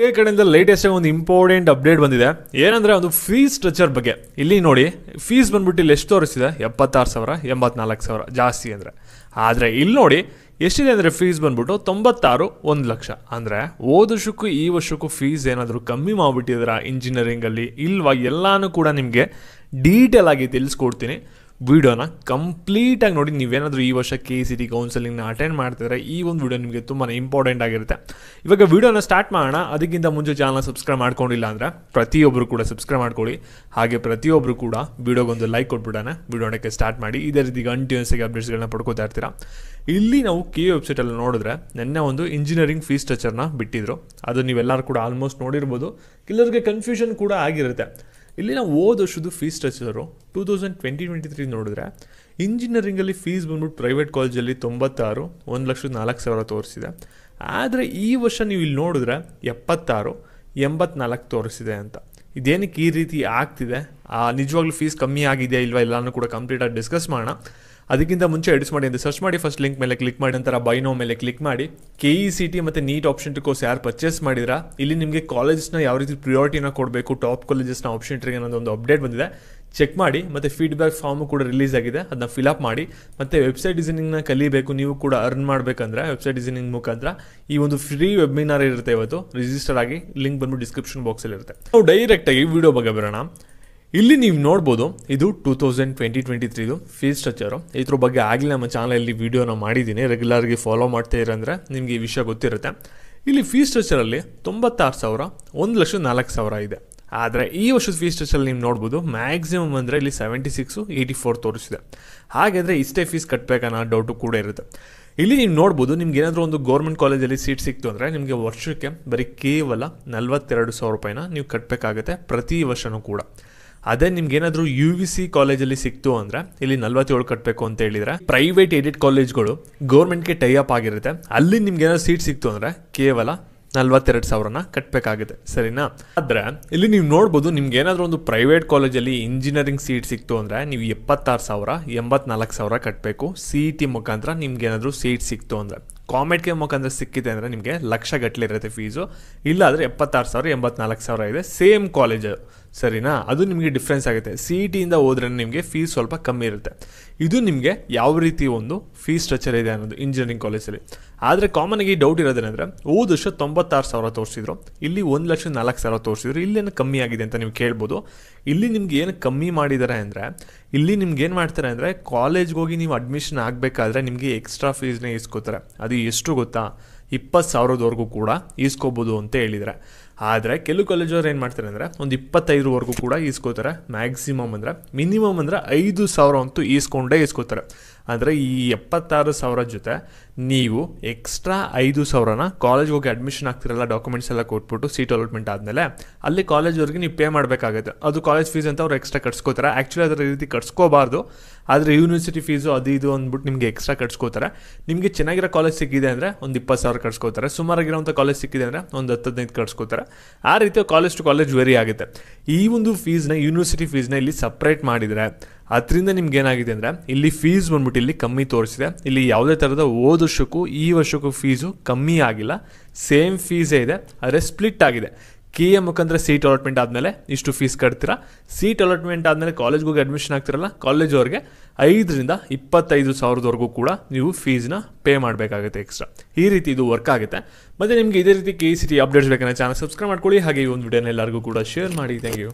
ಈ ಕಡೆಯಿಂದ ಲೇಟೆಸ್ಟ್ ಒಂದು ಇಂಪಾರ್ಟೆಂಟ್ ಅಪ್ಡೇಟ್ ಬಂದಿದೆ. ಏನಂದ್ರೆ ಒಂದು ಫೀಸ್ ಸ್ಟ್ರಕ್ಚರ್ ಬಗ್ಗೆ. ಇಲ್ಲಿ ನೋಡಿ, ಫೀಸ್ ಬಂದ್ಬಿಟ್ಟು ಇಲ್ಲಿ ಎಷ್ಟು ತೋರಿಸಿದೆ, 76,000, 84,000 ಜಾಸ್ತಿ ಅಂದರೆ. ಆದರೆ ಇಲ್ಲಿ ನೋಡಿ ಎಷ್ಟಿದೆ ಅಂದರೆ ಫೀಸ್ ಬಂದ್ಬಿಟ್ಟು 96, 1 ಲಕ್ಷ. ಅಂದರೆ ಹೋದ ವರ್ಷಕ್ಕೂ ಈ ವರ್ಷಕ್ಕೂ ಫೀಸ್ ಏನಾದರೂ ಕಮ್ಮಿ ಮಾಡಿಬಿಟ್ಟಿದ್ದೀರಾ ಇಂಜಿನಿಯರಿಂಗಲ್ಲಿ ಇಲ್ವಾ, ಎಲ್ಲನೂ ಕೂಡ ನಿಮಗೆ ಡೀಟೇಲ್ ಆಗಿ ತಿಳಿಸ್ಕೊಡ್ತೀನಿ. ವಿಡಿಯೋನ ಕಂಪ್ಲೀಟಾಗಿ ನೋಡಿ. ನೀವೇನಾದರೂ ಈ ವರ್ಷ KCET ಕೌನ್ಸಲಿಂಗ್ನ ಅಟೆಂಡ್ ಮಾಡ್ತಿದ್ರೆ ಈ ಒಂದು ವಿಡಿಯೋ ನಿಮಗೆ ತುಂಬಾ ಇಂಪಾರ್ಟೆಂಟ್ ಆಗಿರುತ್ತೆ. ಇವಾಗ ವಿಡಿಯೋನ ಸ್ಟಾರ್ಟ್ ಮಾಡೋಣ. ಅದಕ್ಕಿಂತ ಮುಂಚೆ ಚಾನಲ್ನ ಸಬ್ಸ್ಕ್ರೈಬ್ ಮಾಡ್ಕೊಂಡಿಲ್ಲ ಅಂದರೆ ಪ್ರತಿಯೊಬ್ಬರು ಕೂಡ ಸಬ್ಸ್ಕ್ರೈಬ್ ಮಾಡ್ಕೊಳ್ಳಿ. ಹಾಗೆ ಪ್ರತಿಯೊಬ್ಬರು ಕೂಡ ವಿಡಿಯೋಗೊಂದು ಲೈಕ್ ಕೊಟ್ಬಿಡೋಣ. ವಿಡಿಯೋಕ್ಕೆ ಸ್ಟಾರ್ಟ್ ಮಾಡಿ. ಇದೇ ರೀತಿ ಕಂಟಿನ್ಯೂಸ್ಗೆ ಅಪ್ಡೇಟ್ಸ್ಗಳನ್ನ ಪಡ್ಕೋತಾ ಇರ್ತೀರಾ. ಇಲ್ಲಿ ನಾವು KU ವೆಬ್ಸೈಟಲ್ಲಿ ನೋಡಿದ್ರೆ ನೆನ್ನೆ ಒಂದು ಇಂಜಿನಿಯರಿಂಗ್ ಫೀಸ್ ಸ್ಟ್ರಕ್ಚರ್ನ ಬಿಟ್ಟಿದ್ರು. ಅದು ನೀವೆಲ್ಲರೂ ಕೂಡ ಆಲ್ಮೋಸ್ಟ್ ನೋಡಿರ್ಬೋದು. ಕೆಲವರಿಗೆ ಕನ್ಫ್ಯೂಷನ್ ಕೂಡ ಆಗಿರುತ್ತೆ. ಇಲ್ಲಿ ನಾವು ಹೋದ ವರ್ಷದ್ದು ಫೀಸ್ ಸ್ಟ್ರಕ್ಚರು 2020-23 ನೋಡಿದ್ರೆ ಇಂಜಿನಿಯರಿಂಗಲ್ಲಿ ಫೀಸ್ ಬಂದ್ಬಿಟ್ಟು ಪ್ರೈವೇಟ್ ಕಾಲೇಜಲ್ಲಿ 96, 1,04,000 ತೋರಿಸಿದೆ. ಆದರೆ ಈ ವರ್ಷ ನೀವು ಇಲ್ಲಿ ನೋಡಿದ್ರೆ 76, 84 ತೋರಿಸಿದೆ ಅಂತ. ಇದೇನಕ್ಕೆ ಈ ರೀತಿ ಆಗ್ತಿದೆ, ನಿಜವಾಗ್ಲೂ ಫೀಸ್ ಕಮ್ಮಿ ಆಗಿದೆ ಇಲ್ವಾ ಎಲ್ಲನೂ ಕೂಡ ಕಂಪ್ಲೀಟಾಗಿ ಡಿಸ್ಕಸ್ ಮಾಡೋಣ. ಅದಕ್ಕಿಂತ ಮುಂಚೆ ಎಡಿಟ್ಸ್ ಮಾಡಿ ಅಂತ ಸರ್ಚ್ ಮಾಡಿ, ಫಸ್ಟ್ ಲಿಂಕ್ ಮೇಲೆ ಕ್ಲಿಕ್ ಮಾಡಿ, ನಂತರ ಬೈ ನೋ ಮೇಲೆ ಕ್ಲಿಕ್ ಮಾಡಿ. KECT ಮತ್ತು ನೀಟ್ ಆಪ್ಷನ್ ಕೋರ್ಸ್ ಯಾರು ಪರ್ಚೇಸ್ ಮಾಡಿದ್ರಾ, ಇಲ್ಲಿ ನಿಮಗೆ ಕಾಲೇಜ್ನ ಯಾವ ರೀತಿ ಪ್ರಿಯಾರಿಟಿನ ಕೊಡಬೇಕು, ಟಾಪ್ ಕಾಲೇಜಸ್ನ ಆಪ್ಷನ್ ಟ್ರಿಗೆ ಅನ್ನೋದು ಒಂದು ಅಪ್ಡೇಟ್ ಬಂದಿದೆ. ಚೆಕ್ ಮಾಡಿ. ಮತ್ತು ಫೀಡ್ಬ್ಯಾಕ್ ಫಾರ್ಮು ಕೂಡ ರಿಲೀಸ್ ಆಗಿದೆ, ಅದನ್ನ ಫಿಲಪ್ ಮಾಡಿ. ಮತ್ತು ವೆಬ್ಸೈಟ್ ಡಿಸೈನಿಂಗ್ನ ಕಲಿಬೇಕು, ನೀವು ಕೂಡ ಅರ್ನ್ ಮಾಡಬೇಕಂದ್ರೆ ವೆಬ್ಸೈಟ್ ಡಿಸೈನಿಂಗ್ ಮುಖಾಂತರ ಈ ಒಂದು ಫ್ರೀ ವೆಬಿನಾರ್ ಇರುತ್ತೆ. ಇವತ್ತು ರಿಜಿಸ್ಟರ್ ಆಗಿ, ಲಿಂಕ್ ಬಂದ್ಬಿಟ್ಟು ಡಿಸ್ಕ್ರಿಪ್ಷನ್ ಬಾಕ್ಸಲ್ಲಿ ಇರುತ್ತೆ. ನಾವು ಡೈರೆಕ್ಟಾಗಿ ವಿಡಿಯೋ ಬಗ್ಗೆ ಬರೋಣ. ಇಲ್ಲಿ ನೀವು ನೋಡ್ಬೋದು, ಇದು 2020-23 ಫೀಸ್ ಸ್ಟ್ರಕ್ಚರು. ಇದ್ರ ಬಗ್ಗೆ ಆಗಲೇ ನಮ್ಮ ಚಾನಲಲ್ಲಿ ವಿಡಿಯೋನ ಮಾಡಿದ್ದೀನಿ. ರೆಗ್ಯುಲರ್ಗೆ ಫಾಲೋ ಮಾಡ್ತಾ ಇರಂದರೆ ನಿಮಗೆ ಈ ವಿಷಯ ಗೊತ್ತಿರುತ್ತೆ. ಇಲ್ಲಿ ಫೀಸ್ ಸ್ಟ್ರಕ್ಚರಲ್ಲಿ 96,000, 1,04,000 ಇದೆ. ಆದರೆ ಈ ವರ್ಷದ ಫೀಸ್ ಸ್ಟ್ರಕ್ಚರಲ್ಲಿ ನೀವು ನೋಡ್ಬೋದು, ಮ್ಯಾಕ್ಸಿಮಮ್ ಅಂದರೆ ಇಲ್ಲಿ 76, 84 ತೋರಿಸಿದೆ. ಹಾಗಾದರೆ ಇಷ್ಟೇ ಫೀಸ್ ಕಟ್ಟಬೇಕನ್ನೋ ಡೌಟು ಕೂಡ ಇರುತ್ತೆ. ಇಲ್ಲಿ ನೀವು ನೋಡ್ಬೋದು, ನಿಮ್ಗೆ ಏನಾದರೂ ಒಂದು ಗೌರ್ಮೆಂಟ್ ಕಾಲೇಜಲ್ಲಿ ಸೀಟ್ ಸಿಕ್ತು ಅಂದರೆ ನಿಮಗೆ ವರ್ಷಕ್ಕೆ ಬರೀ ಕೇವಲ 42,000 ರೂಪಾಯಿನ ನೀವು ಕಟ್ಟಬೇಕಾಗುತ್ತೆ ಪ್ರತಿ ವರ್ಷವೂ ಕೂಡ. ಅದೇ ನಿಮ್ಗೇನಾದರೂ UVC ಕಾಲೇಜಲ್ಲಿ ಸಿಕ್ತು ಅಂದರೆ ಇಲ್ಲಿ 47 ಕಟ್ಟಬೇಕು ಅಂತ ಹೇಳಿದರೆ, ಪ್ರೈವೇಟ್ ಏಡೆಡ್ ಕಾಲೇಜ್ಗಳು ಗೌರ್ಮೆಂಟ್ಗೆ ಟೈ ಅಪ್ ಆಗಿರುತ್ತೆ. ಅಲ್ಲಿ ನಿಮ್ಗೇನಾದ್ರು ಸೀಟ್ ಸಿಕ್ತು ಅಂದರೆ ಕೇವಲ 42,000ನ ಕಟ್ಟಬೇಕಾಗುತ್ತೆ, ಸರಿನಾ? ಆದರೆ ಇಲ್ಲಿ ನೀವು ನೋಡ್ಬೋದು, ನಿಮ್ಗೆ ಏನಾದರೂ ಒಂದು ಪ್ರೈವೇಟ್ ಕಾಲೇಜಲ್ಲಿ ಇಂಜಿನಿಯರಿಂಗ್ ಸೀಟ್ ಸಿಕ್ತು ಅಂದರೆ ನೀವು 76,000, 84,000 ಕಟ್ಟಬೇಕು. CET ಮುಖಾಂತರ ನಿಮ್ಗೆ ಏನಾದರೂ ಸೀಟ್ ಸಿಕ್ತು ಅಂದರೆ. ಕಾಮೆಡ್ಗೆ ಮುಖಾಂತರ ಸಿಕ್ಕಿದೆ ಅಂದರೆ ನಿಮಗೆ ಲಕ್ಷ ಗಟ್ಟಲೆ ಇರುತ್ತೆ ಫೀಸು. ಇಲ್ಲಾದರೆ 76,000, 84,000 ಇದೆ. ಸೇಮ್ ಕಾಲೇಜು, ಸರಿನಾ? ಅದು ನಿಮಗೆ ಡಿಫ್ರೆನ್ಸ್ ಆಗುತ್ತೆ. CETಯಿಂದ ಹೋದ್ರೆ ನಿಮಗೆ ಫೀಸ್ ಸ್ವಲ್ಪ ಕಮ್ಮಿ ಇರುತ್ತೆ. ಇದು ನಿಮಗೆ ಯಾವ ರೀತಿ ಒಂದು ಫೀಸ್ ಸ್ಟ್ರಕ್ಚರ್ ಇದೆ ಅನ್ನೋದು ಇಂಜಿನಿಯರಿಂಗ್ ಕಾಲೇಜಲ್ಲಿ. ಆದರೆ ಕಾಮನಾಗಿ ಡೌಟ್ ಇರೋದೇನೆಂದರೆ, ಹೋದ ವರ್ಷ 96,000 ತೋರಿಸಿದ್ರು, ಇಲ್ಲಿ 1,04,000 ತೋರಿಸಿದ್ರು. ಇಲ್ಲೇನು ಕಮ್ಮಿ ಆಗಿದೆ ಅಂತ ನೀವು ಕೇಳ್ಬೋದು. ಇಲ್ಲಿ ನಿಮ್ಗೆ ಏನು ಕಮ್ಮಿ ಮಾಡಿದ್ದಾರೆ ಅಂದರೆ, ಇಲ್ಲಿ ನಿಮ್ಗೆ ಏನು ಮಾಡ್ತಾರೆ ಅಂದರೆ, ಕಾಲೇಜ್ಗೆ ಹೋಗಿ ನೀವು ಅಡ್ಮಿಷನ್ ಆಗಬೇಕಾದ್ರೆ ನಿಮಗೆ ಎಕ್ಸ್ಟ್ರಾ ಫೀಸ್ನೇ ಇಸ್ಕೋತಾರೆ. ಅದು ಎಷ್ಟು ಗೊತ್ತಾ, 20,000ವರೆಗೂ ಕೂಡ ಈಸ್ಕೋಬೋದು ಅಂತ ಹೇಳಿದರೆ. ಆದರೆ ಕೆಲವು ಕಾಲೇಜವ್ರು ಏನು ಮಾಡ್ತಾರೆ ಅಂದರೆ ಒಂದು 25ವರೆಗೂ ಕೂಡ ಈಸ್ಕೋತಾರೆ. ಮ್ಯಾಕ್ಸಿಮಮ್ ಅಂದರೆ, ಮಿನಿಮಮ್ ಅಂದರೆ 5,000 ಅಂತೂ ಈಸ್ಕೋತಾರೆ. ಅಂದರೆ ಈ 76,000 ಜೊತೆ ನೀವು ಎಕ್ಸ್ಟ್ರಾ 5,000ನ ಕಾಲೇಜ್ಗೆ ಹೋಗಿ ಅಡ್ಮಿಷನ್ ಆಗ್ತಿರಲ್ಲ, ಡಾಕ್ಯುಮೆಂಟ್ಸ್ ಎಲ್ಲ ಕೊಟ್ಬಿಟ್ಟು ಸೀಟ್ ಅಲಾಟ್ಮೆಂಟ್ ಆದಮೇಲೆ ಅಲ್ಲಿ ಕಾಲೇಜ್ವರೆಗೆ ನೀವು ಪೇ ಮಾಡಬೇಕಾಗುತ್ತೆ. ಅದು ಕಾಲೇಜ್ ಫೀಸ್ ಅಂತ ಅವ್ರು ಎಕ್ಸ್ಟ್ರಾ ಕಟ್ಸ್ಕೋತಾರೆ. ಆ್ಯಕ್ಚುಲಿ ಅದರ ರೀತಿ ಕಟ್ಸ್ಕೋಬಾರ್ದು, ಆದರೆ ಯೂನಿವರ್ಸಿಟಿ ಫೀಸು ಅದು ಇದು ಅಂದ್ಬಿಟ್ಟು ನಿಮಗೆ ಎಕ್ಸ್ಟ್ರಾ ಕಟ್ಸ್ಕೋತಾರೆ. ನಿಮಗೆ ಚೆನ್ನಾಗಿರೋ ಕಾಲೇಜ್ ಸಿಕ್ಕಿದೆ ಅಂದರೆ ಒಂದು 20,000 ಕಟ್ಸ್ಕೋತಾರೆ. ಸುಮಾರಾಗಿರೋಂಥ ಕಾಲೇಜ್ ಸಿಕ್ಕಿದೆ ಅಂದರೆ ಒಂದು 10-15 ಕಟ್ಸ್ಕೋತಾರೆ. ಆ ರೀತಿ ಕಾಲೇಜ್ ಟು ಕಾಲೇಜ್ ವೇರಿ ಆಗುತ್ತೆ. ಈ ಒಂದು ಫೀಸ್ನ, ಯೂನಿವರ್ಸಿಟಿ ಫೀಸ್ನ ಇಲ್ಲಿ ಸಪ್ರೇಟ್ ಮಾಡಿದರೆ ಅದರಿಂದ ನಿಮ್ಗೆ ಏನಾಗಿದೆ ಅಂದರೆ, ಇಲ್ಲಿ ಫೀಸ್ ಬಂದ್ಬಿಟ್ಟು ಇಲ್ಲಿ ಕಮ್ಮಿ ತೋರಿಸಿದೆ. ಇಲ್ಲಿ ಯಾವುದೇ ಥರದ ಹೋದ ವರ್ಷಕ್ಕೂ ಈ ವರ್ಷಕ್ಕೂ ಫೀಸು ಕಮ್ಮಿ ಆಗಿಲ್ಲ, ಸೇಮ್ ಫೀಸೇ ಇದೆ. ಆದರೆ ಸ್ಪ್ಲಿಟ್ ಆಗಿದೆ. KE ಮುಖಾಂತರ ಸೀಟ್ ಅಲಾಟ್ಮೆಂಟ್ ಆದಮೇಲೆ ಇಷ್ಟು ಫೀಸ್ ಕಟ್ತೀರಾ. ಸೀಟ್ ಅಲಾಟ್ಮೆಂಟ್ ಆದಮೇಲೆ ಕಾಲೇಜ್ಗೆ ಹೋಗಿ ಅಡ್ಮಿಷನ್ ಆಗ್ತಿರಲ್ಲ, ಕಾಲೇಜವ್ರಿಗೆ 5,000ರಿಂದ 25,000ವರೆಗೂ ಕೂಡ ನೀವು ಫೀಸ್ನ ಪೇ ಮಾಡಬೇಕಾಗುತ್ತೆ ಎಕ್ಸ್ಟ್ರಾ. ಈ ರೀತಿ ಇದು ವರ್ಕ್ ಆಗುತ್ತೆ. ಮತ್ತು ನಿಮಗೆ ಇದೇ ರೀತಿ KCET ಅಪ್ಡೇಟ್ಸ್ ಬೇಕಂದ್ರೆ ಚಾನಲ್ ಸಬ್ಸ್ಕ್ರೈಬ್ ಮಾಡ್ಕೊಳ್ಳಿ. ಹಾಗೆ ಈ ಒಂದು ವಿಡಿಯೋನ ಎಲ್ಲರಿಗೂ ಕೂಡ ಶೇರ್ ಮಾಡಿ. Thank you.